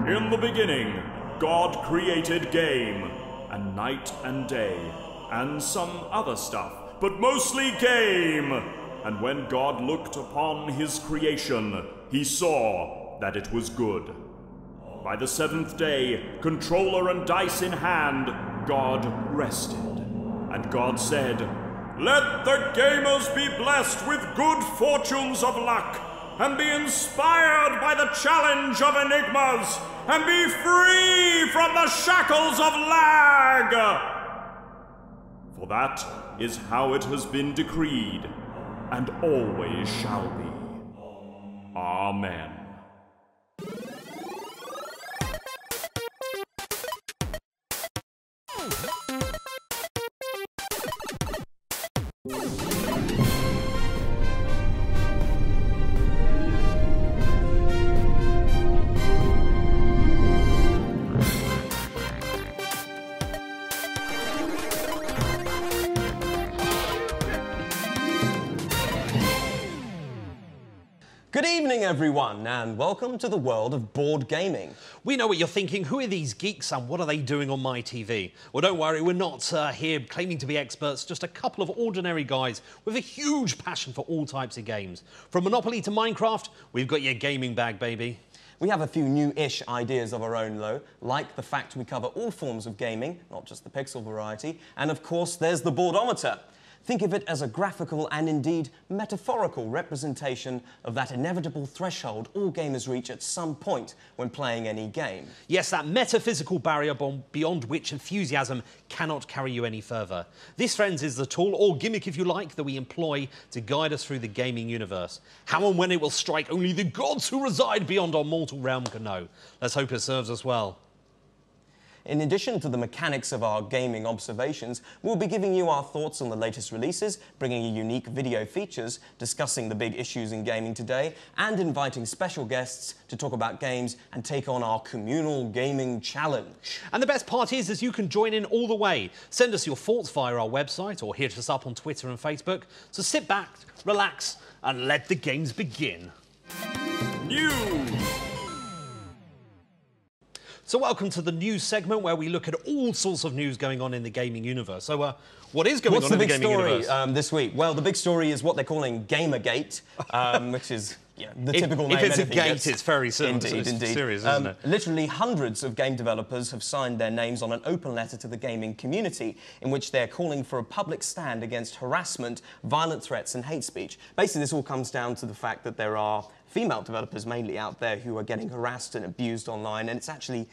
In the beginning, God created game, and night and day, and some other stuff, but mostly game. And when God looked upon his creation, he saw that it was good. By the seventh day, controller and dice in hand, God rested. And God said, "Let the gamers be blessed with good fortunes of luck, and be inspired by the challenge of enigmas, and be free from the shackles of lag. For that is how it has been decreed, and always shall be. Amen." Good evening, everyone, and welcome to the world of board gaming. We know what you're thinking. Who are these geeks and what are they doing on my TV? Well, don't worry, we're not here claiming to be experts, just a couple of ordinary guys with a huge passion for all types of games. From Monopoly to Minecraft, we've got your gaming bag, baby. We have a few new-ish ideas of our own, though, like the fact we cover all forms of gaming, not just the pixel variety, and of course, there's the boardometer. Think of it as a graphical and indeed metaphorical representation of that inevitable threshold all gamers reach at some point when playing any game. Yes, that metaphysical barrier beyond which enthusiasm cannot carry you any further. This, friends, is the tool, or gimmick if you like, that we employ to guide us through the gaming universe. How and when it will strike, only the gods who reside beyond our mortal realm can know. Let's hope it serves us well. In addition to the mechanics of our gaming observations, we'll be giving you our thoughts on the latest releases, bringing you unique video features, discussing the big issues in gaming today, and inviting special guests to talk about games and take on our communal gaming challenge. And the best part is you can join in all the way. Send us your thoughts via our website or hit us up on Twitter and Facebook. So sit back, relax, and let the games begin. News! So welcome to the news segment where we look at all sorts of news going on in the gaming universe. So what is going on in the gaming universe? What's the big story this week? Well, the big story is what they're calling Gamergate, which is the typical name. If it's a gate, it's very serious. Indeed. Serious, isn't it? Literally hundreds of game developers have signed their names on an open letter to the gaming community in which they're calling for a public stand against harassment, violent threats and hate speech. Basically, this all comes down to the fact that there are female developers mainly out there who are getting harassed and abused online, and it's actually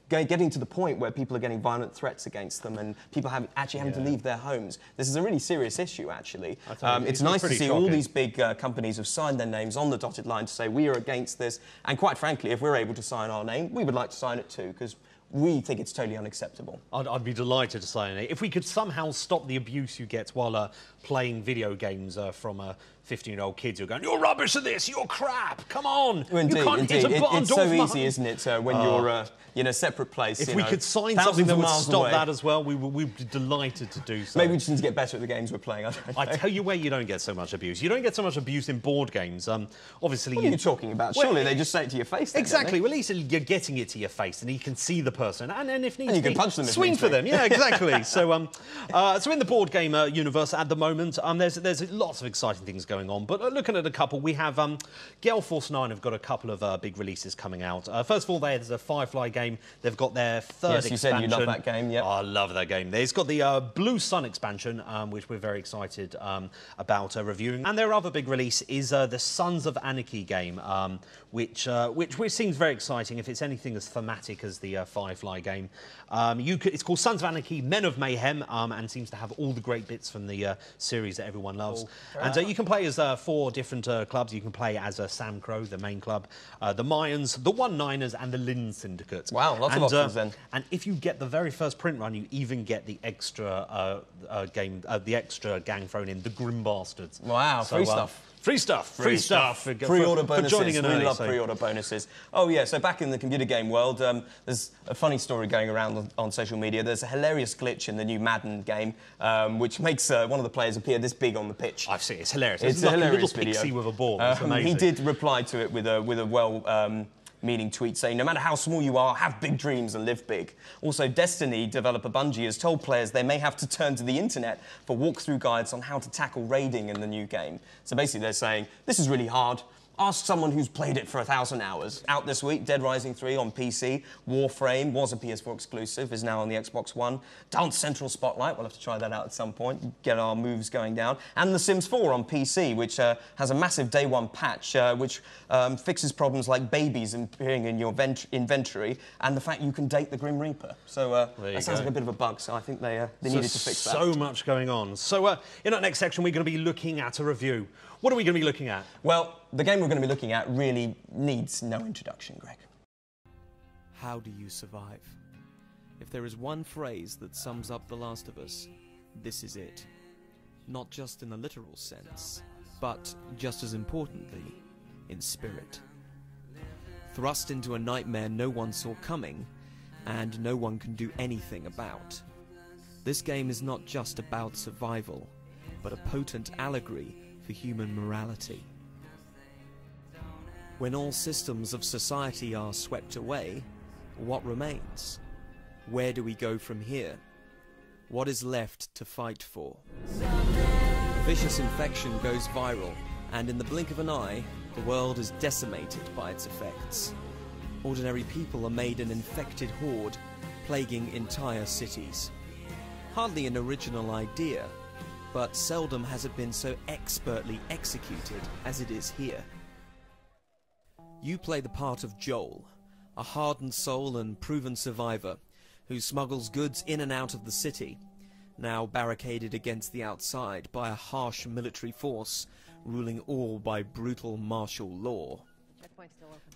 getting to the point where people are getting violent threats against them and people actually having to leave their homes. This is a really serious issue, actually. It's nice to see all these big companies have signed their names on the dotted line to say we are against this, and quite frankly, if we're able to sign our name, we would like to sign it too, because we think it's totally unacceptable. I'd be delighted to sign it. If we could somehow stop the abuse you get while playing video games from 15-year-old kids who are going, "You're rubbish at this, you're crap, come on." Well, indeed, you can't hit a barn it's door so easy, isn't it, when you're in a separate place. If we could sign something that would stop that as well, we'd be delighted to do so. Maybe we just need to get better at the games we're playing. I tell you where you don't get so much abuse. You don't get so much abuse in board games. Obviously, what are you talking about? Surely they just say it to your face. Then, exactly. Well, at least you're getting it to your face, and you can see the person, and if needs you can be, punch them. Swing for them. Yeah, exactly. So, so in the board game universe at the moment, there's lots of exciting things going on. But looking at a couple, we have Gale Force 9 have got a couple of big releases coming out. First of all, there's a Firefly game. They've got their third expansion. Yes, you said you love that game, yeah. Oh, I love that game. It's got the Blue Sun expansion, which we're very excited about reviewing. And their other big release is the Sons of Anarchy game, which seems very exciting if it's anything as thematic as the Firefly game. It's called Sons of Anarchy, Men of Mayhem, and seems to have all the great bits from the series that everyone loves. And you can play as 4 different clubs. You can play as Sam Crow, the main club, the Mayans, the One-Niners, and the Lynn Syndicate. Wow, lots of options then. And if you get the very first print run, you even get the extra gang thrown in, the Grim Bastards. Wow, free stuff. Free stuff. Pre-order bonuses. Joining in early, we love pre-order bonuses. Oh, yeah, so back in the computer game world, there's a funny story going around on social media. There's a hilarious glitch in the new Madden game, which makes one of the players appear this big on the pitch. I've seen it. It's hilarious. It's like a hilarious little video. pixie with a ball. It's amazing. He did reply to it with a well... meaning tweet saying, no matter how small you are, have big dreams and live big. Also, Destiny developer Bungie has told players they may have to turn to the internet for walkthrough guides on how to tackle raiding in the new game. So basically they're saying, this is really hard. Ask someone who's played it for 1,000 hours. Out this week, Dead Rising 3 on PC. Warframe was a PS4 exclusive, is now on the Xbox One. Dance Central Spotlight, we'll have to try that out at some point, get our moves going down. And The Sims 4 on PC, which has a massive day one patch, which fixes problems like babies appearing in your inventory, and the fact you can date the Grim Reaper. So that sounds like a bit of a bug, so I think they needed to fix that. So much going on. So in our next section, we're going to be looking at a review. What are we going to be looking at? Well, the game we're going to be looking at really needs no introduction, Greg. How do you survive? If there is one phrase that sums up The Last of Us, this is it. Not just in the literal sense, but, just as importantly, in spirit. Thrust into a nightmare no one saw coming, and no one can do anything about. This game is not just about survival, but a potent allegory for human morality. When all systems of society are swept away, what remains? Where do we go from here? What is left to fight for? A vicious infection goes viral, and in the blink of an eye, the world is decimated by its effects. Ordinary people are made an infected horde, plaguing entire cities. Hardly an original idea, but seldom has it been so expertly executed as it is here. You play the part of Joel, a hardened soul and proven survivor, who smuggles goods in and out of the city, now barricaded against the outside by a harsh military force, ruling all by brutal martial law.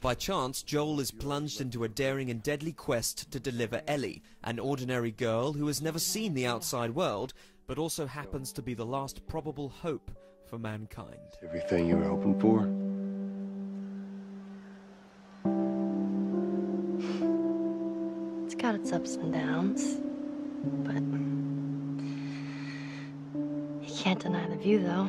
By chance, Joel is plunged into a daring and deadly quest to deliver Ellie, an ordinary girl who has never seen the outside world, but also happens to be the last probable hope for mankind. Everything you were hoping for? It's got its ups and downs, but you can't deny the view, though.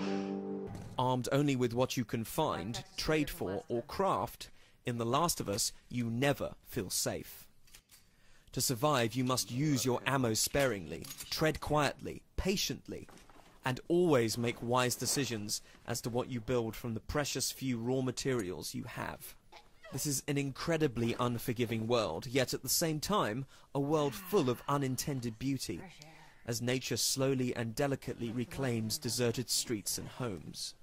Armed only with what you can find, trade for, or craft, in The Last of Us, you never feel safe. To survive, you must use your ammo sparingly, tread quietly, patiently, and always make wise decisions as to what you build from the precious few raw materials you have. This is an incredibly unforgiving world, yet at the same time, a world full of unintended beauty, as nature slowly and delicately reclaims deserted streets and homes.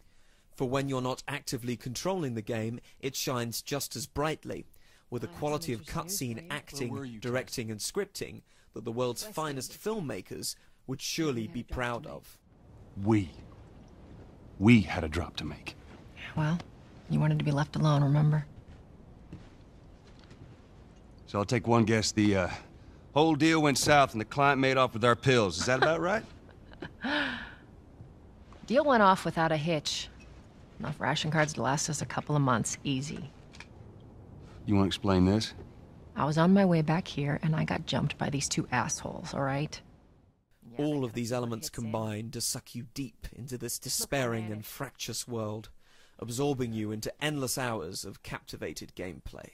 For when you're not actively controlling the game, it shines just as brightly, with a quality of cutscene acting, directing and scripting that the world's finest filmmakers would surely be proud of. We had a drop to make. Well, you wanted to be left alone, remember? So I'll take one guess. The whole deal went south and the client made off with our pills. Is that about right? Deal went off without a hitch. Enough ration cards to last us a couple of months, easy. You want to explain this? I was on my way back here, and I got jumped by these two assholes, all right? All of these elements combine to suck you deep into this despairing and fractious world, absorbing you into endless hours of captivated gameplay.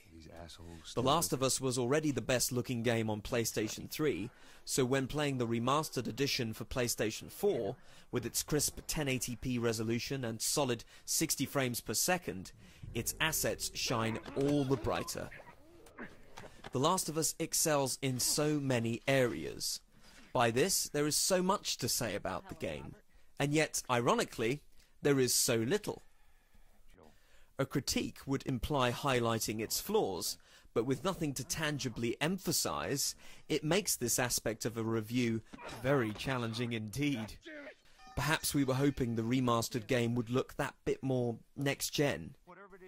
The Last of Us was already the best-looking game on PlayStation 3, so when playing the Remastered edition for PlayStation 4, with its crisp 1080p resolution and solid 60 frames per second, its assets shine all the brighter. The Last of Us excels in so many areas. By this, there is so much to say about the game, and yet, ironically, there is so little. A critique would imply highlighting its flaws, but with nothing to tangibly emphasize, it makes this aspect of a review very challenging indeed. Perhaps we were hoping the remastered game would look that bit more next-gen,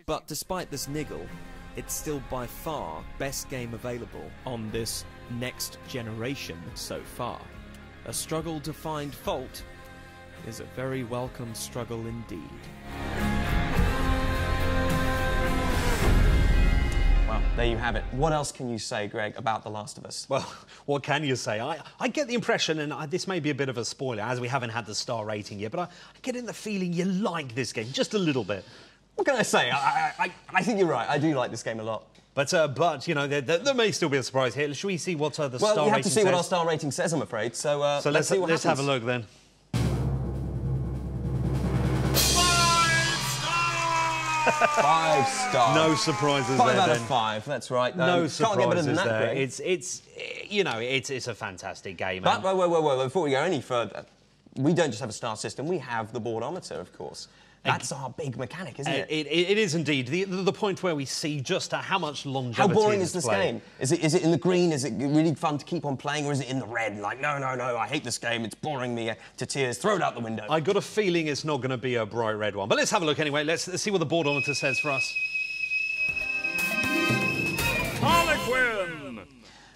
but despite this niggle, it's still by far best game available on this next generation so far. A struggle to find fault is a very welcome struggle indeed. Well, there you have it. What else can you say, Greg, about The Last of Us? Well, what can you say? I get the impression, and this may be a bit of a spoiler, as we haven't had the star rating yet, but I get in the feeling you like this game just a little bit. What can I say? I think you're right. I do like this game a lot. But you know, there may still be a surprise here. Should we see what the star rating says? Well, we have to see what our star rating says, I'm afraid. So let's see what let's happens. have a look then. 5 stars. No surprises 5 there, out then. of 5. That's right. No Can't surprises get better than that, there. Greg. It's you know, it's a fantastic game. But whoa, before we go any further, we don't just have a star system. We have the boardometer, of course. That's our big mechanic, isn't it? It is indeed. The point where we see just how much longevity. How boring is this play. game? Is it in the green? Is it really fun to keep on playing, or is it in the red? Like, no, I hate this game. It's boring me to tears. Throw it out the window. I got a feeling it's not going to be a bright red one. But let's have a look anyway. Let's see what the boardometer says for us. Harlequin!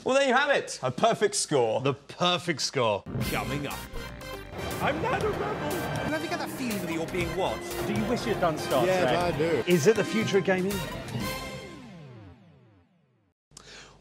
Well, there you have it. A perfect score. The perfect score. Coming up. I'm not a rebel! Have you got that feeling that you're being watched? Do you wish you'd done Star Trek? Yes, I do. Is it the future of gaming?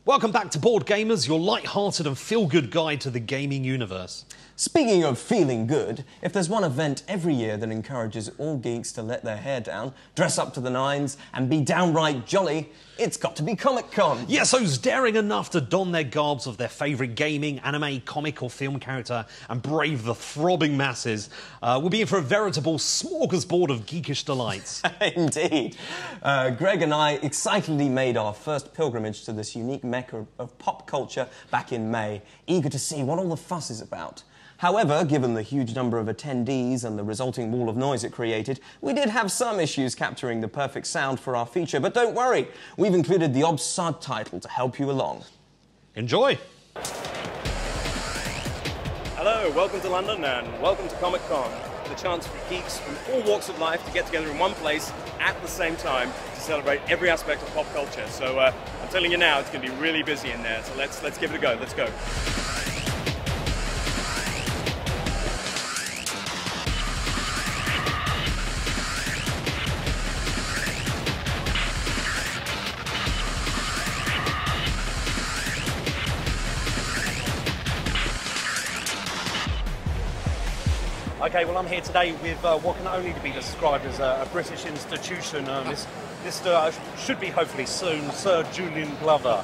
Welcome back to Board Gamers, your light-hearted and feel-good guide to the gaming universe. Speaking of feeling good, if there's one event every year that encourages all geeks to let their hair down, dress up to the nines, and be downright jolly, it's got to be Comic-Con. Yes, those daring enough to don their garbs of their favourite gaming, anime, comic or film character and brave the throbbing masses will be in for a veritable smorgasbord of geekish delights. Indeed. Greg and I excitedly made our first pilgrimage to this unique mecca of pop culture back in May, eager to see what all the fuss is about. However, given the huge number of attendees and the resulting wall of noise it created, we did have some issues capturing the perfect sound for our feature, but don't worry, we've included the OBS subtitle to help you along. Enjoy! Hello, welcome to London and welcome to Comic-Con, the chance for geeks from all walks of life to get together in one place at the same time to celebrate every aspect of pop culture. So I'm telling you now, it's going to be really busy in there, so let's give it a go, let's go. Okay, well, I'm here today with what can only be described as a British institution. This should be hopefully soon, Sir Julian Glover.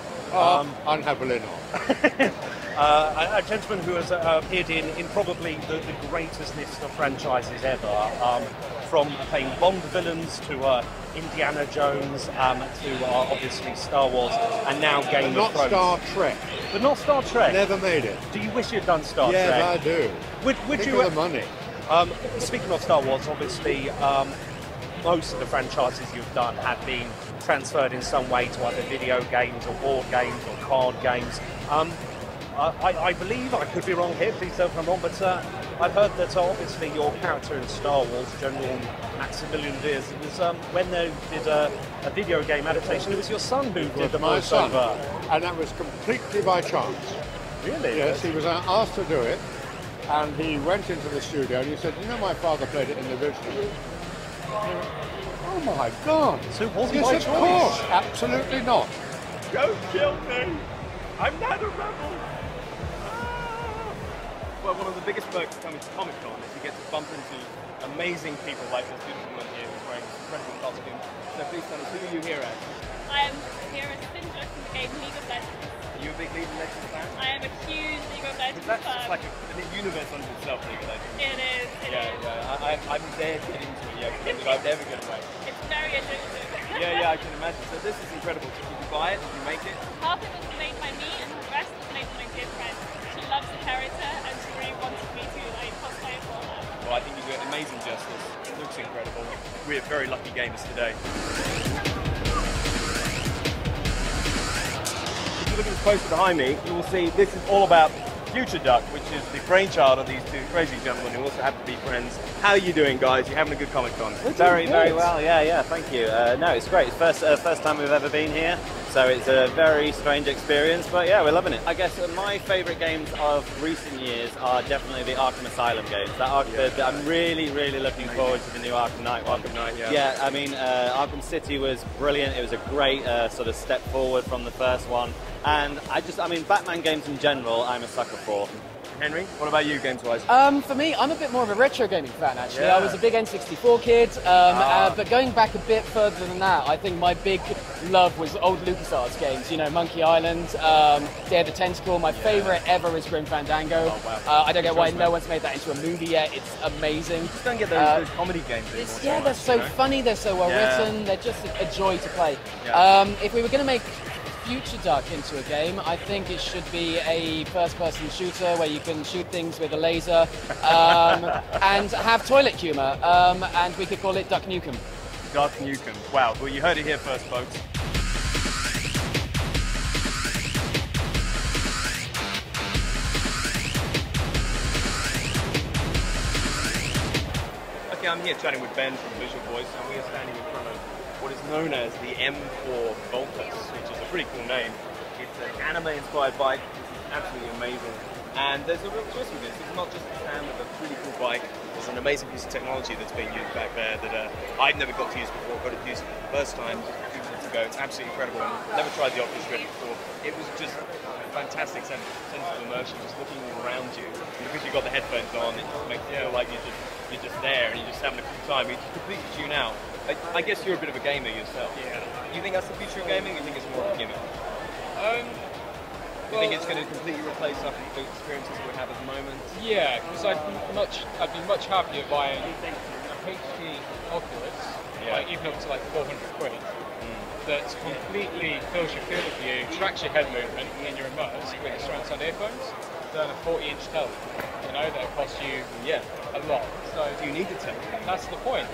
Unhappily not. A gentleman who has appeared in probably the greatest list of franchises ever, from playing Bond villains to Indiana Jones to obviously Star Wars and now Game of Thrones. Not Star Trek. But not Star Trek. Never made it. Do you wish you'd done Star Trek? Yes, I do. Would Think you? of the money. Speaking of Star Wars, obviously, most of the franchises you've done have been transferred in some way to either video games or board games or card games. I believe, I could be wrong here, please don't come wrong, but I've heard that obviously your character in Star Wars, General Maximilian Veers, it was when they did a video game adaptation, it was your son who did the voiceover. And that was completely by chance. Really? Yes, he was asked to do it, and he went into the studio and he said, you know, my father played it in the original. Oh my God. So it wasn't yes, by of choice? course, absolutely not. Don't kill me! I'm not a rebel! Well, one of the biggest perks of coming to Comic-Con is you get to bump into amazing people like this beautiful one here who's wearing this incredible costume. So please tell us, who are you here as? I am here as Syndra from the game League of Legends. Are you a big League of Legends fan? I am a huge League of Legends That's fan. just like a universe unto itself, League of Legends. It is, it is. Yeah, I'm there to get into it, yeah, because I've never get away. It's very addictive. Yeah, I can imagine. So this is incredible. Did you buy it? Did you make it? Half it was made by me and the rest was made by my dear friend. She loves the character and she really wanted me to cosplay it for her. Well, I think you do it amazing justice. It looks incredible. We're very lucky gamers today. If you look at this poster behind me, you will see this is all about Future Duck, which is the brainchild of these two crazy gentlemen who also happen to be friends. How are you doing, guys? You having a good Comic-Con? Very well. Yeah. Thank you. No, it's great. It's first time we've ever been here, so it's a very strange experience. But yeah, we're loving it. I guess my favourite games of recent years are definitely the Arkham Asylum games. I'm really looking forward to the new Arkham Knight one. Arkham Knight, yeah. Yeah, I mean, Arkham City was brilliant. It was a great sort of step forward from the first one. And I mean, Batman games in general, I'm a sucker for. Henry, what about you, games-wise? For me, I'm a bit more of a retro gaming fan, actually. I was a big N64 kid, but going back a bit further than that, I think my big love was old LucasArts games. You know, Monkey Island, Day of the Tentacle. My favourite ever is Grim Fandango. Oh, wow. I don't get why no one's made that into a movie yet. It's amazing. Just don't get those comedy games anymore. Yeah, they're so funny, they're so well written, they're just a joy to play. Yeah. If we were going to make Future Duck into a game, I think it should be a first-person shooter where you can shoot things with a laser and have toilet humour, and we could call it Duck Nukem. Duck Nukem. Wow, well, you heard it here first, folks. Okay, I'm here chatting with Ben from Visual Voice, and we are standing in front of what is known as the M4 Voltus, which is a pretty cool name. It's an anime-inspired bike. This is absolutely amazing. And there's a real twist with this. It's not just a stand with a really cool bike. There's an amazing piece of technology that's being used back there that I've never got to use before. Got to use it for the first time just a few minutes ago. It's absolutely incredible. And never tried the Oculus Rift before. It was just a fantastic sense of immersion, just looking all around you. And because you've got the headphones on, it just makes you feel like you're just there and you're just having a cool time. You just completely tune out. I guess you're a bit of a gamer yourself. Yeah. You think that's the future of gaming, or you think it's more of a gimmick? You think it's going to completely replace the experiences we have at the moment? Yeah, because I'd be much happier buying a HD Oculus, like even up to like 400 quid, that completely fills your field of view, tracks your head movement, and you're immersed with surround sound earphones, than a 40-inch television. You know, that costs you a lot. So do you need the television? That's the point.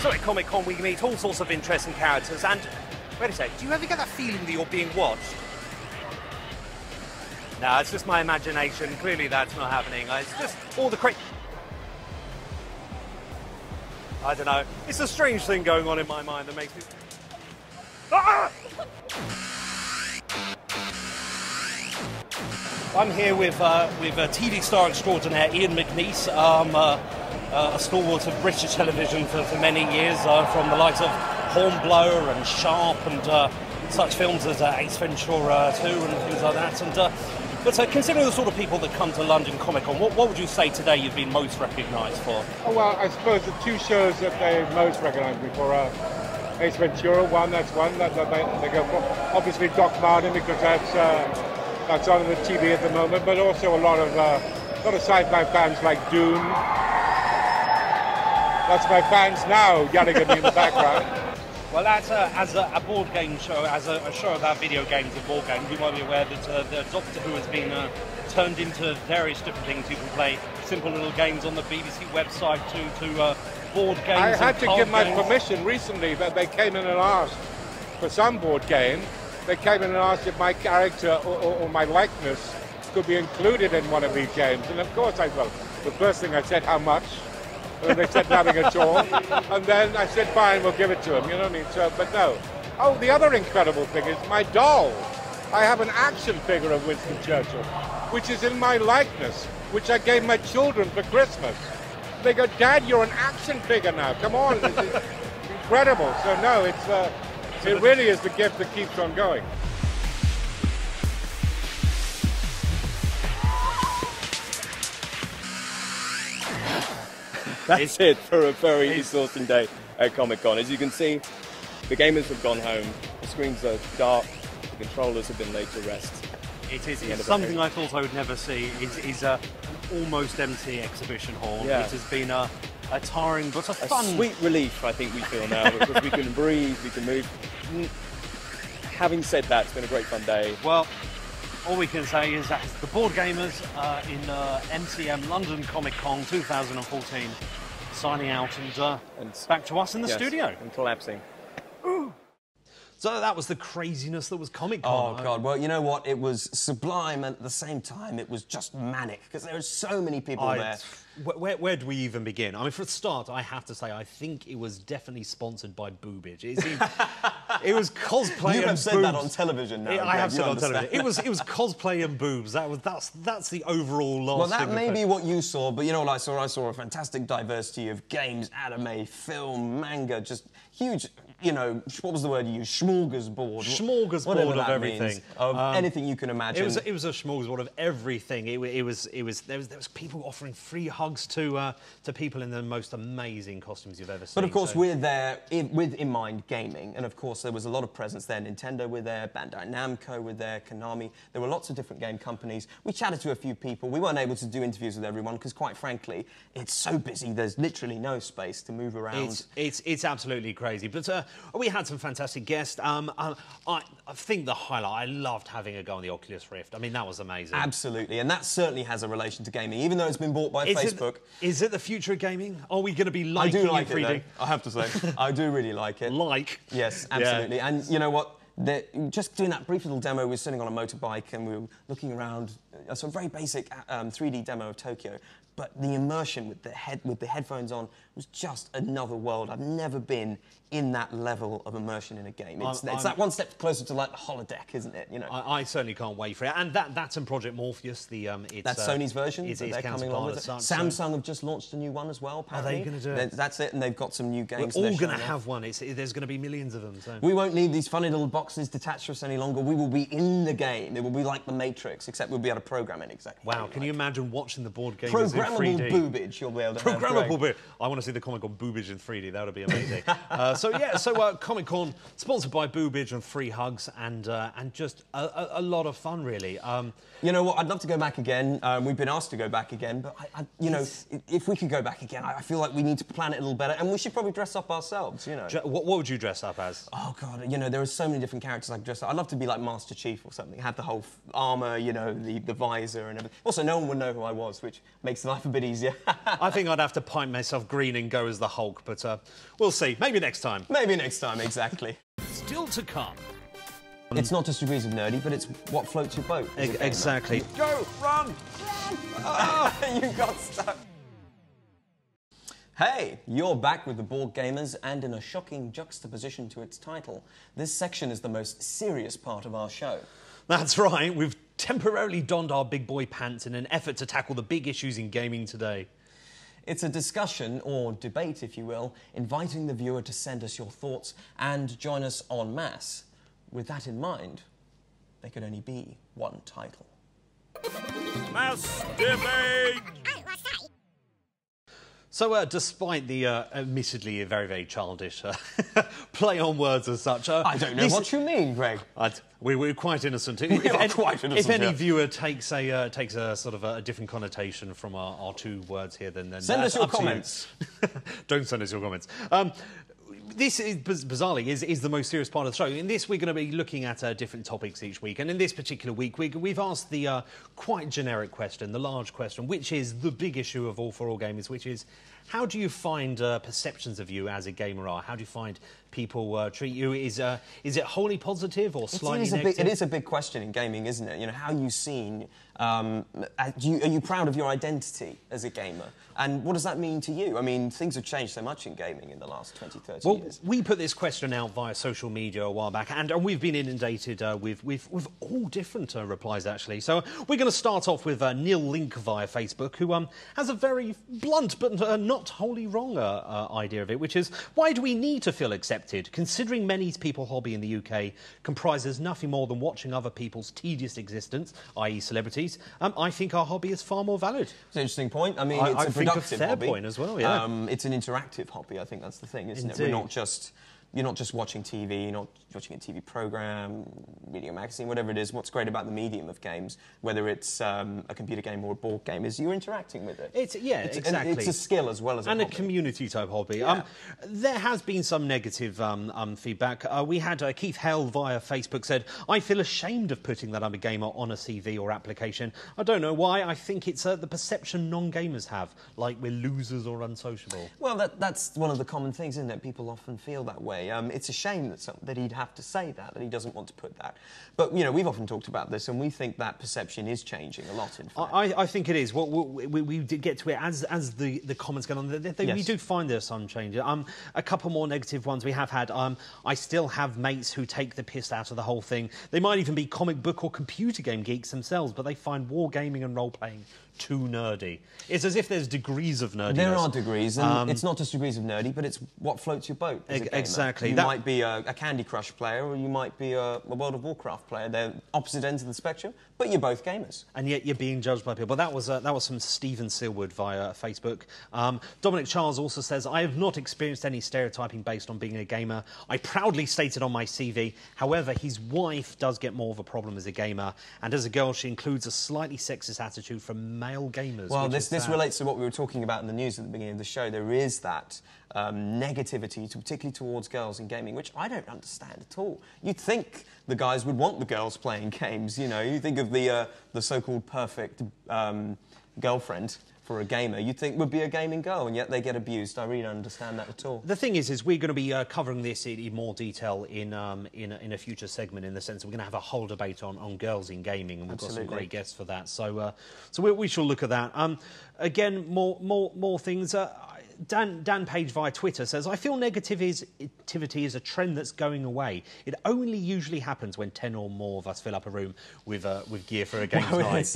So at Comic-Con we meet all sorts of interesting characters, and wait a sec, do you ever get that feeling that you're being watched? No, it's just my imagination. Clearly that's not happening. It's just all the I don't know. It's a strange thing going on in my mind that makes me... Ah! I'm here with TV star extraordinaire Ian McNeice, a stalwart of British television for many years, from the likes of Hornblower and Sharp and such films as Ace Ventura 2 and things like that. But considering the sort of people that come to London Comic-Con, what would you say today you've been most recognised for? Oh, well, I suppose the two shows that they most recognise me for are Ace Ventura, that's one that they go for. Obviously Doc Martin, because that's on the TV at the moment, but also a lot of sci-fi fans like Dune. That's my fans now yelling at me in the background. Well, as a board game show, as a show about video games and board games, you might be aware that the Doctor Who has been turned into various different things. You can play simple little games on the BBC website to board games. I had to give my permission recently that they came in and asked for some board game. They came in and asked if my character or my likeness could be included in one of these games. And of course the first thing I said, how much? And they said nothing at all. And then I said, fine, we'll give it to them, you know what I mean? So, but no. Oh, the other incredible thing is my doll. I have an action figure of Winston Churchill, which is in my likeness, which I gave my children for Christmas. They go, Dad, you're an action figure now. Come on, it's incredible. So no, it really is the gift that keeps on going. That's it for a very exhausting day at Comic-Con. As you can see, the gamers have gone home, the screens are dark, the controllers have been laid to rest. It is something I thought I would never see, is an almost empty exhibition hall. Yeah. It has been a tiring but a fun... sweet relief, I think we feel now, because we can breathe, we can move. Having said that, it's been a great fun day. Well, all we can say is that the board gamers in MCM London Comic Con 2014 signing out and back to us in the studio. And collapsing. So that was the craziness that was Comic-Con. Oh, God. Well, you know what? It was sublime, and at the same time, it was just manic, because there were so many people there. Where do we even begin? I mean, for a start, I have to say, I think it was definitely sponsored by boobage. It seemed, it was cosplay you and have said boobs. that on television now. I have said on understand. television. It was cosplay and boobs. that's the overall lasting. Well, that may be what you saw, but you know what I saw? I saw a fantastic diversity of games, anime, film, manga, just huge. You know, what was the word you used? Smorgasbord. Smorgasbord of everything. Means, of anything you can imagine. It was a smorgasbord of everything. There was people offering free hugs to people in the most amazing costumes you've ever seen. But of course, we're there with in mind gaming, and of course there was a lot of presence there. Nintendo were there, Bandai Namco were there, Konami. There were lots of different game companies. We chatted to a few people. We weren't able to do interviews with everyone because, quite frankly, it's so busy. There's literally no space to move around. It's absolutely crazy. But we had some fantastic guests. I think the highlight, I loved having a go on the Oculus Rift. I mean, that was amazing. Absolutely, and that certainly has a relation to gaming, even though it's been bought by Facebook. Is it the future of gaming? Are we going to be liking in 3D? It, I have to say. I do really like it. Yes, absolutely. Yeah. And you know what? Just doing that brief little demo, we were sitting on a motorbike and we were looking around, a sort of very basic 3D demo of Tokyo. But the immersion with the headphones on was just another world. I've never been in that level of immersion in a game. It's that one step closer to like the holodeck, isn't it? You know. I certainly can't wait for it. And that's in Project Morpheus. That's Sony's version. They're coming along with it. Samsung have just launched a new one as well. Apparently. Are they going to do it? That's it, and they've got some new games. We're all going to have one. There's going to be millions of them. So. We won't need these funny little boxes detached to us any longer. We will be in the game. It will be like the Matrix, except we'll be able to program it exactly. Wow! Can you imagine watching the board game programmable in 3D? Boobage, you'll be able to programmable boobage. I want to see the comic on boobage in 3D. That would be amazing. Comic-Con sponsored by boobage and free hugs and just a lot of fun, really. You know what? I'd love to go back again. We've been asked to go back again, but you know, if we could go back again, I feel like we need to plan it a little better, and we should probably dress up ourselves. You know. What would you dress up as? Oh God! You know, there are so many different characters I could dress up. I'd love to be like Master Chief or something. Have the whole armor, you know, the visor and everything. Also, no one would know who I was, which makes life a bit easier. I think I'd have to pipe myself green and go as the Hulk, but we'll see. Maybe next time. Maybe next time, exactly. Still to come. It's not just degrees of nerdy, but it's what floats your boat. Exactly. Go, run! Oh, you got stuck. Hey, you're back with the Board Gamers, and in a shocking juxtaposition to its title, this section is the most serious part of our show. That's right, we've temporarily donned our big boy pants in an effort to tackle the big issues in gaming today. It's a discussion, or debate if you will, inviting the viewer to send us your thoughts and join us en masse. With that in mind, there could only be one title. Mass debate! So, despite the admittedly very, very childish play on words as such... I don't know what you mean, Greg. We're quite innocent. If any viewer takes a sort of a different connotation from our two words here, then send us your comments. Don't send us your comments. This is, bizarrely, is the most serious part of the show. In this, we're going to be looking at different topics each week. And in this particular week, we've asked the quite generic question, the large question, which is the big issue of all for all gamers, which is, how do you find perceptions of you as a gamer are? How do you find people treat you? Is it wholly positive or slightly negative? It is a big question in gaming, isn't it? You know, how are you seen? Are you proud of your identity as a gamer? And what does that mean to you? I mean, things have changed so much in gaming in the last 20, 30 years. We put this question out via social media a while back, and we've been inundated with all different replies, actually. So we're going to start off with Neil Link via Facebook, who has a very blunt but not wholly wrong idea of it, which is, why do we need to feel accepted, considering many people's hobby in the UK comprises nothing more than watching other people's tedious existence, i.e. celebrities? I think our hobby is far more valid. It's an interesting point. I mean, it's a productive fair hobby. Point as well, yeah. It's an interactive hobby, I think that's the thing, isn't Indeed. it? You're not just watching TV, you're not watching a TV programme, video magazine, whatever it is. What's great about the medium of games, whether it's a computer game or a board game, is you're interacting with it. Exactly. It's a skill as well as a hobby. And a community-type hobby. Yeah. There has been some negative feedback. We had Keith Hell via Facebook said, I feel ashamed of putting that I'm a gamer on a CV or application. I don't know why. I think it's the perception non-gamers have, like we're losers or unsociable. Well, that's one of the common things, isn't it? People often feel that way. way. It's a shame that he'd have to say that he doesn't want to put that. But, you know, we've often talked about this, and we think that perception is changing a lot, in fact. I think it is. We did get to it as the comments go on. Yes. We do find there's some changes. A couple more negative ones we have had. I still have mates who take the piss out of the whole thing. They might even be comic book or computer game geeks themselves, but they find wargaming and role-playing too nerdy. It's as if there's degrees of nerdiness. There are degrees, and it's not just degrees of nerdy, but it's what floats your boat as a gamer. Exactly. You might be a Candy Crush player, or you might be a World of Warcraft player. They're opposite ends of the spectrum, but you're both gamers. And yet you're being judged by people. That was from Stephen Silwood via Facebook. Dominic Charles also says, I have not experienced any stereotyping based on being a gamer. I proudly stated on my CV. However, his wife does get more of a problem as a gamer, and as a girl, she includes a slightly sexist attitude from male gamers. Well, this relates to what we were talking about in the news at the beginning of the show. There is that negativity, particularly towards girls in gaming, which I don't understand at all. You'd think the guys would want the girls playing games, you know. You think of the so-called perfect girlfriend for a gamer, you'd think would be a gaming girl, and yet they get abused. I really don't understand that at all. The thing is we're going to be covering this in more detail in a future segment, in the sense that we're going to have a whole debate on girls in gaming, and we've got some great guests for that. So we shall look at that. Again, more things. Dan Page via Twitter says, I feel negativity is a trend that's going away. It only usually happens when 10 or more of us fill up a room with gear for a game's night.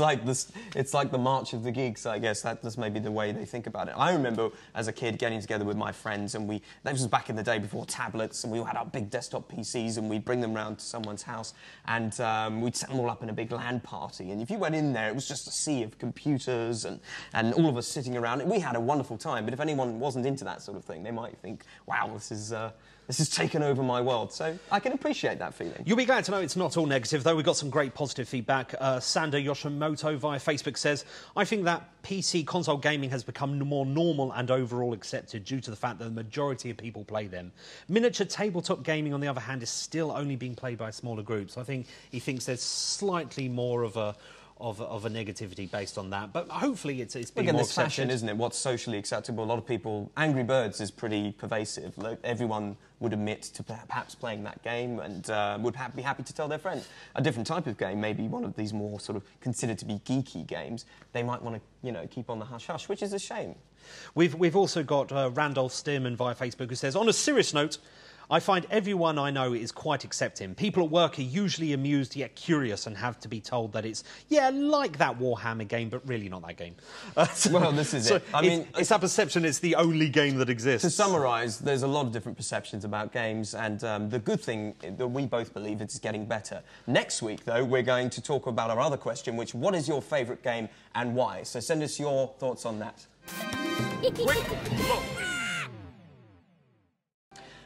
It's like the March of the Geeks, I guess. That's maybe the way they think about it. I remember as a kid getting together with my friends, and that was back in the day before tablets, and we all had our big desktop PCs, and we'd bring them round to someone's house, and we'd set them all up in a big LAN party. And if you went in there, it was just a sea of computers and all of us sitting around. We had a wonderful time, but if anyone wasn't into that sort of thing, they might think, wow, this has taken over my world. So I can appreciate that feeling. You'll be glad to know it's not all negative, though. We've got some great positive feedback. Sander Yoshimoto via Facebook says, I think that PC console gaming has become more normal and overall accepted due to the fact that the majority of people play them. Miniature tabletop gaming, on the other hand, is still only being played by smaller groups. I think he thinks there's slightly more of a negativity based on that, but hopefully it's being more accepted. Fashion, isn't it? What's socially acceptable? A lot of people... Angry Birds is pretty pervasive. Like, everyone would admit to perhaps playing that game, and would be happy to tell their friends. A different type of game, maybe one of these more sort of considered to be geeky games, they might want to, you know, keep on the hush-hush, which is a shame. We've also got Randolph Stearman via Facebook, who says, on a serious note, I find everyone I know is quite accepting. People at work are usually amused yet curious and have to be told that it's, yeah, like that Warhammer game, but really not that game. Well, this is it. I mean, it's that perception it's the only game that exists. To summarise, there's a lot of different perceptions about games, and the good thing that we both believe is it's getting better. Next week, though, we're going to talk about our other question, which, what is your favourite game and why? So send us your thoughts on that.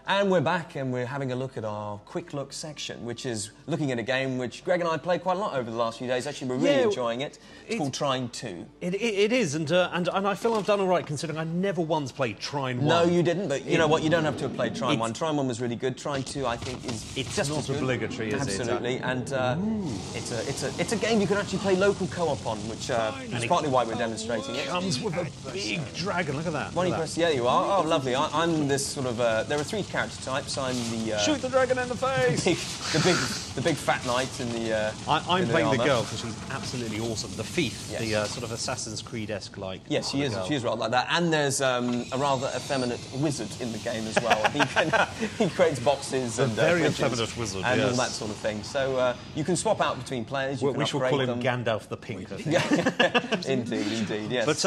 And we're back, and we're having a look at our quick look section, which is looking at a game which Greg and I played quite a lot over the last few days. Actually, we're really enjoying it. It's called Trine 2. It is, and I feel I've done all right, considering I never once played Trine 1. No, you didn't, but you know what? You don't have to have played Trine 1. Trine 1 was really good. Trine 2, I think, is just not obligatory, is it? Absolutely, and it's a game you can actually play local co-op on, which is partly why we're demonstrating it. It comes with a big dragon. Look at that. Yeah, you are. Oh, lovely. I'm this sort of. There are 3 character types. I'm the shoot the dragon in the face. the big fat knight in the. I'm playing the girl because she's absolutely awesome. The thief, yes. The sort of Assassin's Creed-esque like. Yes, she is. She is rather like that. And there's a rather effeminate wizard in the game as well. He creates boxes and very effeminate wizard and all that sort of thing. So you can swap out between players. You can we shall call him them. Gandalf the Pink. I think. Indeed, yes. But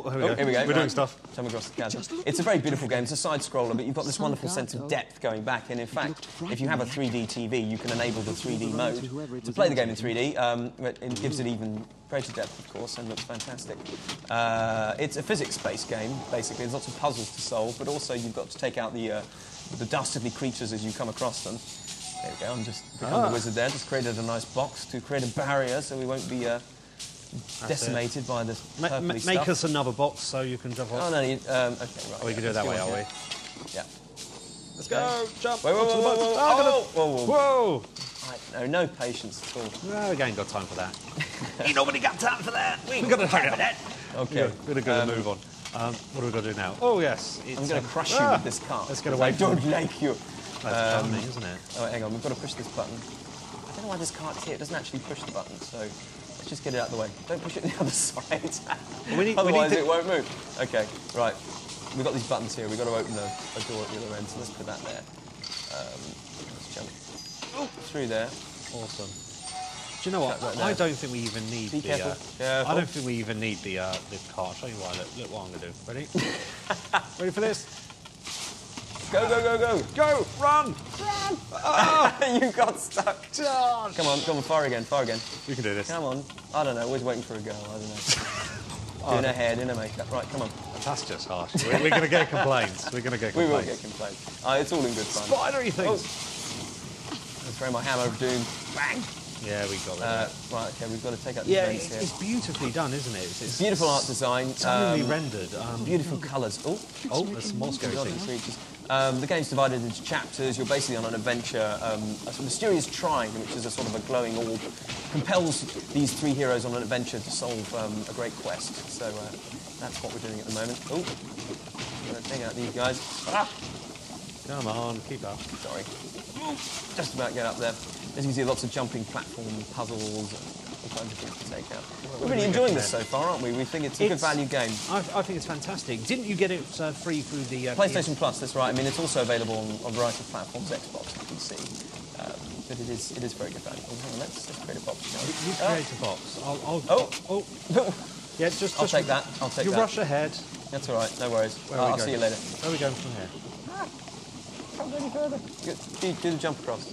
here we go. We're doing stuff. Coming across the chasm. It's a very beautiful game. It's a side scroller, but you've got this wonderful sense of depth going back. And in fact, if you have a 3D TV, you can enable the 3D mode to play the game in 3D. It gives it even greater depth, of course, and looks fantastic. It's a physics-based game, basically. There's lots of puzzles to solve, but also you've got to take out the dastardly creatures as you come across them. There we go. I'm just become the wizard there. Just created a nice box to create a barrier so we won't be decimated by this purpley stuff. Make us another box so you can jump off. Oh, no, okay, right. We can do it that way, are we? Yeah. Let's go! Jump! Whoa! Right, no patience at all. No, we ain't got time for that. Ain't nobody got time for that. We got time for that. Okay. We're going to move on. What are we going to do now? Oh, yes. I'm going to crush you with this car. Let's get away from I don't like you. That's charming, isn't it? Oh, hang on, we've got to push this button. I don't know why this card's here. It doesn't actually push the button, so let's just get it out of the way. Don't push it on the other side. Otherwise it won't move. Okay, right. We've got these buttons here. We've got to open a door at the other end, so let's put that there. Let's jump through there. Awesome. Do you know what? I don't think we even need Be careful. I don't think we even need the car. I'll show you why. Look what I'm going to do. Ready? Ready for this? Go, go, go, go! Go! Run! Run! Oh, you got stuck. Come on, far again, far again. You can do this. Come on. I don't know, always waiting for a girl, I don't know. Doing her hair, doing her makeup. Right, come on. That's just harsh. We're going to get complaints. We're going to get complaints. We will get complaints. It's all in good fun. Spidery things! Let's throw my hammer of doom. Bang! Yeah, we got that. Right, okay, we've got to take out the vents here. It's beautifully done, isn't it? It's beautiful art design. Stunning rendered. Beautiful colours. Oh, there's some more scary things. The game's divided into chapters. You're basically on an adventure. A sort of mysterious Trine, which is a sort of a glowing orb, compels these three heroes on an adventure to solve a great quest. So that's what we're doing at the moment. Oh, I'm going to take out these guys. Ah! Come on, keep up. Sorry. Just about get up there. As you can see, lots of jumping platform puzzles and all kinds of things to take out. We're really enjoying this so far, aren't we? We think it's a good value game. I think it's fantastic. Didn't you get it free through the... PlayStation Plus, that's right. I mean, it's also available on a variety of platforms, Xbox, you can see. But it is very good value. Oh, hang on, let's create a box. You create a box. Oh! Yeah, just... I'll take that. I'll take that. You rush ahead. That's all right, no worries. I'll see you later. Where are we going from here? Can't go any further. Do the jump across.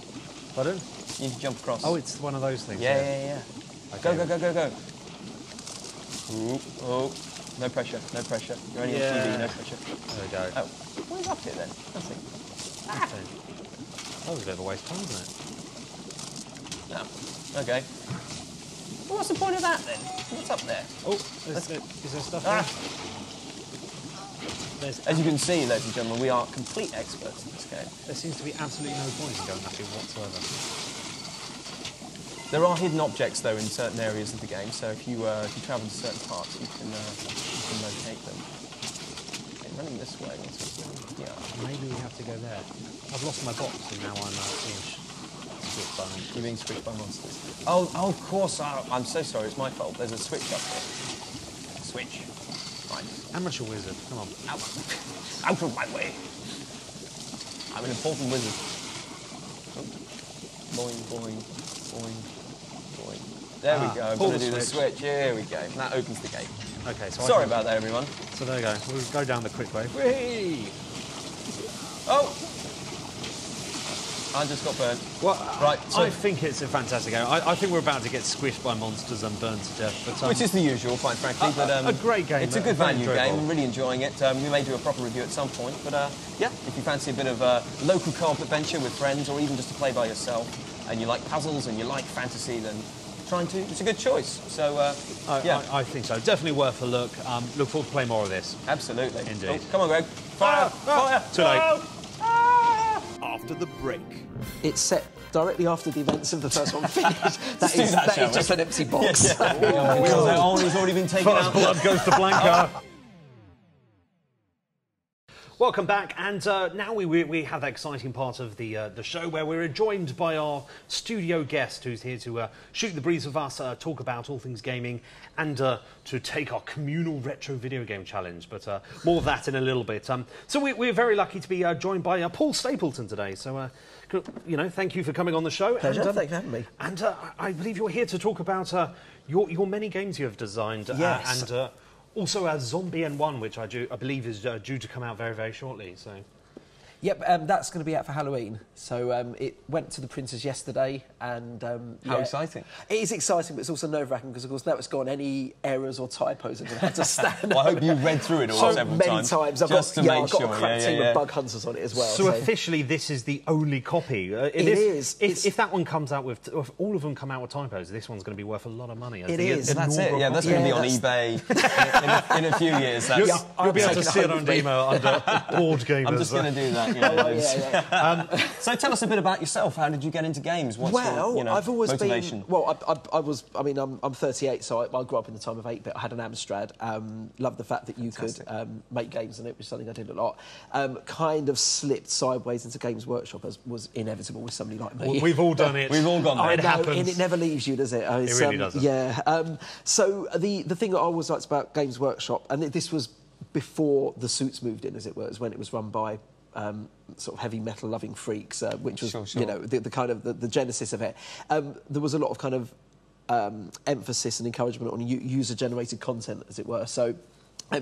Pardon? You need to jump across. Oh, it's one of those things. Yeah. Okay. Go. Ooh, oh, no pressure. You're only on TV, no pressure. There we go. Oh, where's up here then? Nothing. That was a bit of a waste of time, isn't it? No. Okay. Well, what's the point of that then? What's up there? Oh, is there stuff there? As you can see, ladies and gentlemen, we are complete experts in this game. There seems to be absolutely no point in going up here whatsoever. There are hidden objects, though, in certain areas of the game, so if you travel to certain parts, you can locate them. Okay, running this way. Yeah. Maybe we have to go there. I've lost my box, and now I'm being squished by monsters. You're being squished by monsters. Oh, of course. I'm so sorry. It's my fault. There's a switch up here. Switch. Right. Amateur wizard. Come on. Out of my way. I'm an important wizard. Boing, boing, boing, boing. There we go. I'm going to do the switch. Here we go. And that opens the gate. Okay, so sorry about that, everyone. So there we go. We'll go down the quick way. Whee! Oh! I just got burned. Well, right, so I think it's a fantastic game. I think we're about to get squished by monsters and burned to death. But, which is the usual, quite frankly. But a great game. It's a good value game. I'm really enjoying it. We may do a proper review at some point. But yeah, if you fancy a bit of local co-op adventure with friends, or even just to play by yourself, and you like puzzles and you like fantasy, then it's a good choice. So yeah, I think so. Definitely worth a look. Look forward to playing more of this. Absolutely. Indeed. Oh, come on, Greg. Fire! Fire! Too late. After the break. It's set directly after the events of the first one finished. that is just an empty box. Oh, he's already been taken out. Blood goes to Blanca. Welcome back, and now we have that exciting part of the show where we're joined by our studio guest who's here to shoot the breeze with us, talk about all things gaming, and to take our communal retro video game challenge. But more of that in a little bit. So we're very lucky to be joined by Paul Stapleton today. So, thank you for coming on the show. Pleasure, and, thanks for having me. And I believe you're here to talk about your many games you have designed. Yes. And also Zombie N1, which I believe is due to come out very, very shortly. So. Yep, that's going to be out for Halloween. So it went to the printers yesterday, and how exciting! It is exciting, but it's also nerve-wracking because, of course, now it's gone. Any errors or typos are going to have to stand. Well, I hope you've read through it all several times. I've got a crack team of bug hunters on it as well. So officially, this is the only copy. It is. If that one comes out with, if all of them come out with typos, this one's going to be worth a lot of money. It is. That's it. Yeah, that's going to be on eBay in a few years. You'll be able to see it on Vimeo under board gamers. I'm just going to do that. that. So tell us a bit about yourself. How did you get into games? What's your, I've always motivation? been... Well, I mean, I'm 38, so I grew up in the time of 8-bit. I had an Amstrad. Loved the fact that you could make games, and it was something I did a lot. Kind of slipped sideways into Games Workshop, as was inevitable with somebody like me. We've all done it. We've all gone there. I It know, happens. and it never leaves you, does it? It really doesn't. Yeah. So the thing that I always liked about Games Workshop, and this was before the Suits moved in, as it were, when it was run by sort of heavy metal loving freaks, which was Sure. you know the kind of the genesis of it. There was a lot of kind of emphasis and encouragement on user generated content, as it were. So.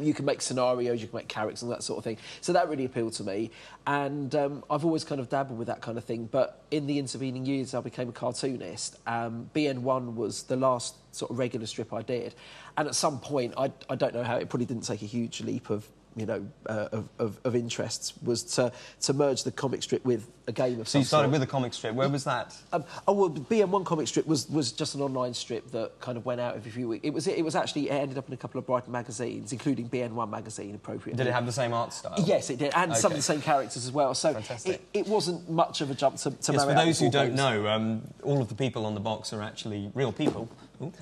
You can make scenarios, you can make characters and that sort of thing. So that really appealed to me. And I've always kind of dabbled with that kind of thing. But in the intervening years, I became a cartoonist. BN1 was the last sort of regular strip I did. And at some point, I don't know how, it probably didn't take a huge leap of interests, was to merge the comic strip with a game of some So you started sort. with a comic strip. Where was that? Well, BN1 comic strip was just an online strip that kind of went out every few weeks. It was actually, it ended up in a couple of Brighton magazines, including BN1 magazine, appropriately. Did it have the same art style? Yes, it did, and some of the same characters as well. So it wasn't much of a jump to Yes, marry for out those who with don't games. know, all of the people on the box are actually real people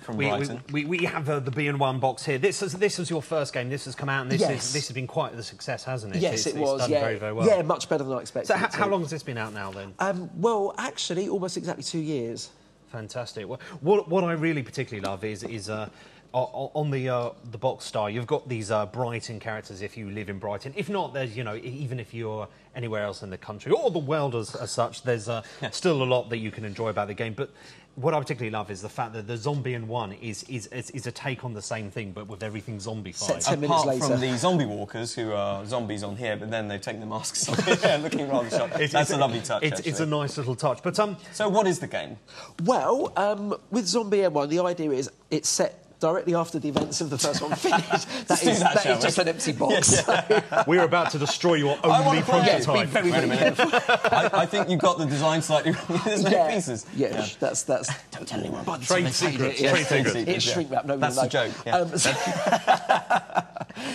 from Brighton. We have the B&1 box here. This was your first game. This has come out, and this has been quite the success, hasn't it? Yes, it was. It's done very, very well. Yeah, much better than I expected. So how long has this been out now, then? Well, actually, almost exactly 2 years. Fantastic. What I really particularly love is on the box star, you've got these Brighton characters if you live in Brighton. If not, there's, even if you're anywhere else in the country or the world as such, there's still a lot that you can enjoy about the game. But what I particularly love is the fact that the Zombie-N-1 is a take on the same thing, but with everything zombified. Apart from the zombie walkers, who are zombies on here, but then they've taken the masks off, looking rather shocked. That's a lovely touch, It's a nice little touch. But so what is the game? Well, with Zombie-N-1, the idea is it's set directly after the events of the first one finished. that is just an empty box. Yeah. We're about to destroy your only prototype. Be very, very careful. I think you've got the design slightly wrong. There's no pieces. Yeah, that's... Don't tell anyone. Trade secrets. Trade secrets. It's shrink wrap. That's the joke.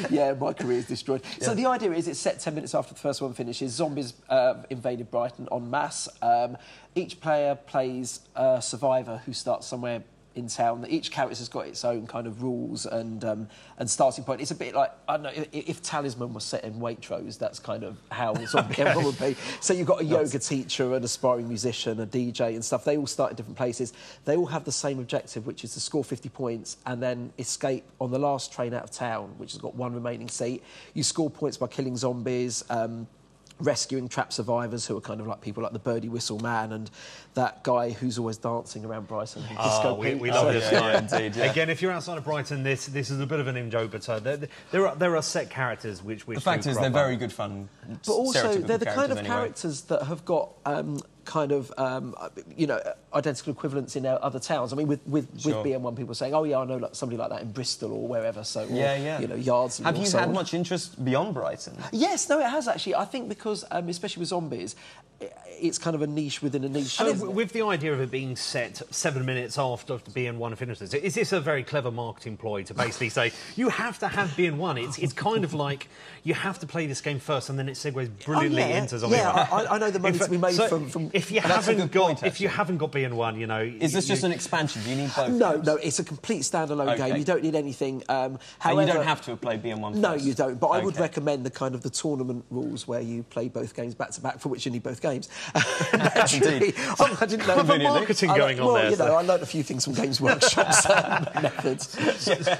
Yeah, my career is destroyed. So the idea is it's set 10 minutes after the first one finishes. Zombies invaded Brighton en masse. Each player plays a survivor who starts somewhere in town. Each character's got its own kind of rules and starting point. It's a bit like, I don't know, if Talisman was set in Waitrose, that's kind of how Zombie-N-1 would be. So you've got a yoga teacher, an aspiring musician, a DJ and stuff. They all start in different places. They all have the same objective, which is to score 50 points and then escape on the last train out of town, which has got one remaining seat. You score points by killing zombies, rescuing trapped survivors who are kind of like people like the Birdie Whistle Man and that guy who's always dancing around Brighton. We love this guy. Indeed, yeah. Again, if you're outside of Brighton, this is a bit of an in-joke, but there are set characters which the fact is they're very good fun. But also they're the kind of anyway. characters that have got identical equivalents in other towns. I mean, with BN1, people are saying, "Oh yeah, I know somebody like that in Bristol or wherever." So Yards. Have you had much interest beyond Brighton? Yes, no, it has actually. I think because, especially with zombies, it's kind of a niche within a niche. With the idea of it being set 7 minutes after BN1 finishes, is this a very clever marketing ploy to basically say you have to have BN1? It's kind of like you have to play this game first, and then it segues brilliantly into Zombie-N-1. Yeah, I know the money to be made from. If you haven't got BN1, is this just an expansion? Do you need both? No, it's a complete standalone game. You don't need anything. However, and you don't have to have played BN1 first. No, you don't. But I would recommend the tournament rules where you play both games back to back, for which you need both games. Indeed. I didn't know. Clever marketing going on there. I learned a few things from Games Workshop's methods.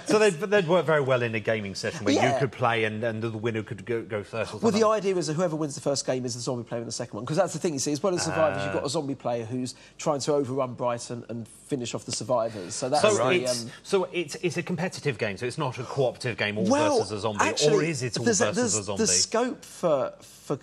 So they'd work very well in a gaming session where you could play and the winner could go first. Well, the idea is that whoever wins the first game is the zombie player in the second one, because that's the thing, you see, as well as survivors, you've got a zombie player who's trying to overrun Brighton and finish off the survivors. So that's it's a competitive game, so it's not a cooperative game all versus a zombie, or is it all versus a zombie? The scope for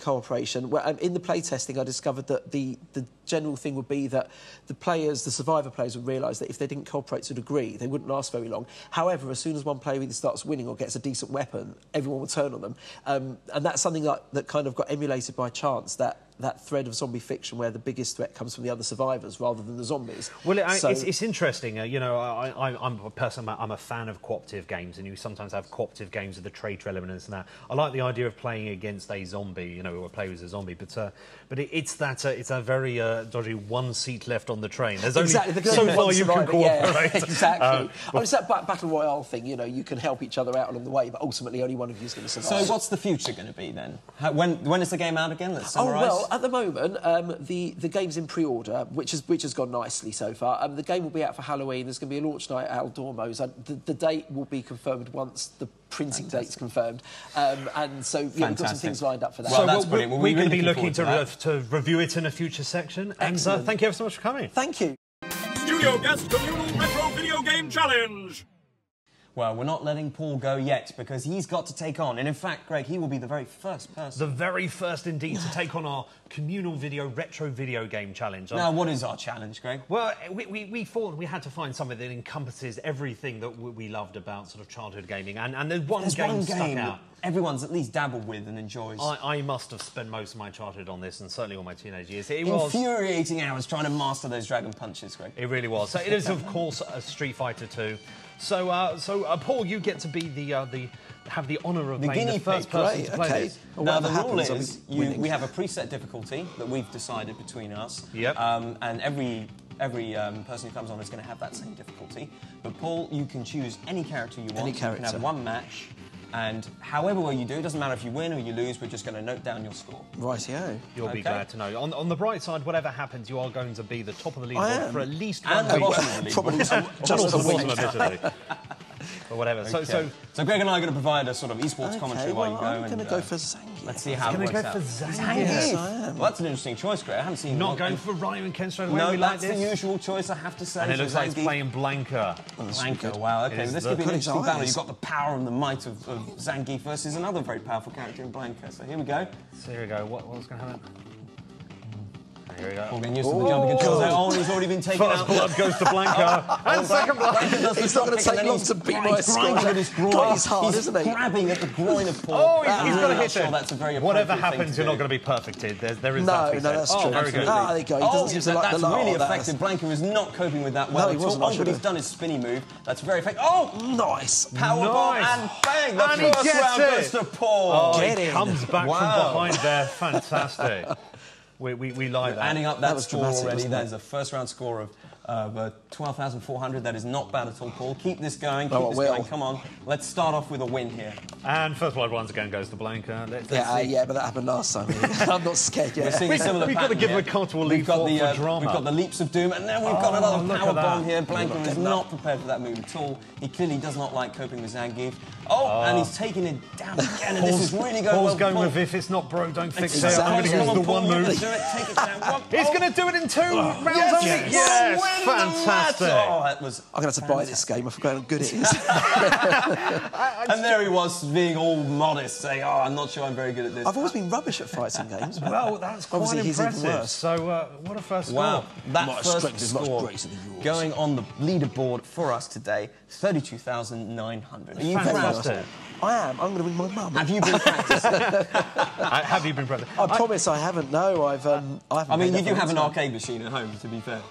cooperation, in the playtesting I discovered that the general thing would be that the survivor players would realise that if they didn't cooperate to a degree, they wouldn't last very long. However, as soon as one player either starts winning or gets a decent weapon, everyone will turn on them. And that's something that kind of got emulated by chance, that that thread of zombie fiction where the biggest threat comes from the other survivors rather than the zombies. Well, it's interesting. You know, I'm a person. I'm a fan of cooperative games, and you sometimes have cooperative games with the traitor elements and that. I like the idea of playing against a zombie. You know, or play as a zombie, but it's a very dodgy one seat left on the train. There's only so far you can cooperate. Yeah, exactly. It's that battle royale thing. You know, you can help each other out along the way, but ultimately only one of you is going to survive. So, what's the future going to be then? When is the game out again? Let's summarise. Oh well, at the moment, the game's in pre-order, which has gone nicely so far. The game will be out for Halloween. There's going to be a launch night at Dormo's. The date will be confirmed once the printing date's confirmed. And so yeah, we've got some things lined up for that. Well, that's brilliant. We're going to be looking to review it in a future section. Excellent. And thank you ever so much for coming. Thank you. Studio Guest Communal Retro Video Game Challenge! Well, we're not letting Paul go yet, because he's got to take on, and in fact, Greg, he will be the very first person. The very first, indeed, to take on our communal retro video game challenge. Now, what is our challenge, Greg? Well, we thought we had to find something that encompasses everything that we loved about sort of childhood gaming, and there's one game stuck out. Everyone's at least dabbled with and enjoys. I must have spent most of my childhood on this, and certainly all my teenage years. It infuriating hours trying to master those dragon punches, Greg. It really was. So it is, of course, a Street Fighter 2. So, Paul, you get to be have the honour of being the first person to play this. Well, now, the rule is we have a preset difficulty that we've decided between us. Yep. And every person who comes on is going to have that same difficulty. But, Paul, you can choose any character you want. Any character. You can have one match. And however well you do, it doesn't matter if you win or you lose, we're just going to note down your score. Rightio. You'll be glad to know. On the bright side, whatever happens, you are going to be the top of the leaderboard for at least 1 week. Probably just a week, admittedly. Or whatever. Okay. So Greg and I are going to provide a sort of esports commentary while you go. I'm going to go for Zangief. Let's see how it works out. Going to go for Zangief? Yes, I am. Well, that's an interesting choice, Greg. I haven't seen Not going for Ryu and Ken straight away. No, we that's like this. the usual choice, I have to say. And it looks like it's playing Blanca. Blanca, wow. Okay, this could be an interesting battle. You've got the power and the might of Zangief versus another very powerful character in Blanca. So here we go. So here we go. What's going to happen? Here we go. Paul getting used to the jumping controls. Oh, he's already been taken out. First blood goes to Blanca. And second blood. It's not going to take long to beat my score. He's hard, isn't he? He's grabbing at the groin of Paul. Oh, he's got to hit it. That's a very Whatever happens, you're not going to be perfected. There is that. No, that's true. Very good. Ah, there you go. He doesn't seem to like the That's really effective. Blanca is not coping with that well at all. Oh, but he's done his spinny move. That's very effective. Oh, nice. Powerbomb and bang. The first round goes to Paul. Oh, he comes back from behind there. Fantastic. We like that. Adding up that score already, there's a first round score of 12,400. That is not bad at all, Paul. Keep this going, keep this going. Come on, let's start off with a win here. And first blood once again goes to Blanca. Yeah, but that happened last time. I'm not scared yet. We're seeing a similar We've got to give him a comfortable lead for drama. We've got the leaps of doom, and then we've got another power bomb here. Blanca is not prepared for that move at all. He clearly does not like coping with Zangief. And he's taking it down again, and this is really going well. Paul's going with if it's not broke, don't fix it. I'm going to use the one move. Take it down. He's going to do it in 2 rounds only. Yes, fantastic. I'm going to have to buy this game. I forgot how good it is. And there he was, being all modest, saying, "Oh, I'm not sure I'm very good at this." I've always been rubbish at fighting games. Well, that's quite impressive. So, what a first score. Wow, that first score going on the leaderboard for us today, 32,900. Are you fantastic? I am. I'm going to ring my mum. Have you been practicing? Have you been practicing? I promise I haven't. No, I haven't. I mean, you do have an arcade machine at home, to be fair.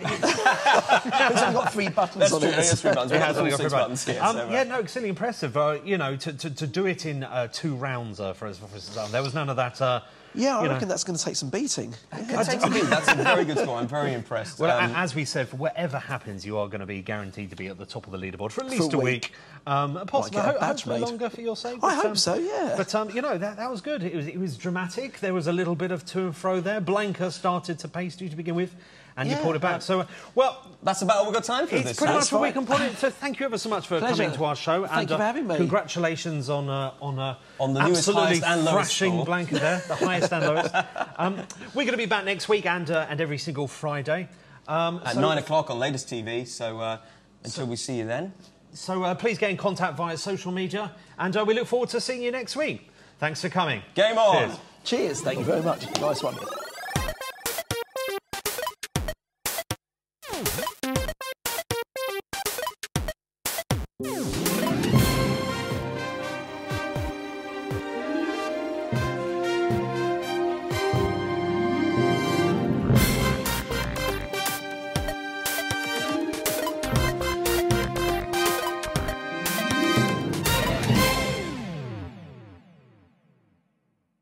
It's only got 3 buttons on it. That's 3 buttons. We have only got 6 buttons here. Yeah, no, extremely impressive. You know, to do it in 2 rounds, for instance, there was none of that. Yeah, I reckon that's going to take some beating. That's a very good score. I'm very impressed. Well, as we said, for whatever happens, you are going to be guaranteed to be at the top of the leaderboard for at least a week. Possibly hopefully longer for your sake. I hope so, yeah. But, you know, that was good. It was dramatic. There was a little bit of to and fro there. Blanca started to pace you to begin with, and you pulled it back. So, well... That's about all we've got time for this. It's pretty much what we can put it. So thank you ever so much for coming to our show. Thank you for having me. Congratulations on the absolutely highest and lowest thrashing score. Blanca there, the highest and lowest. We're going to be back next week and every single Friday. At 9 o'clock on Latest TV, so until we see you then. So please get in contact via social media, and we look forward to seeing you next week. Thanks for coming. Game on! Cheers. Thank you very much. Nice one.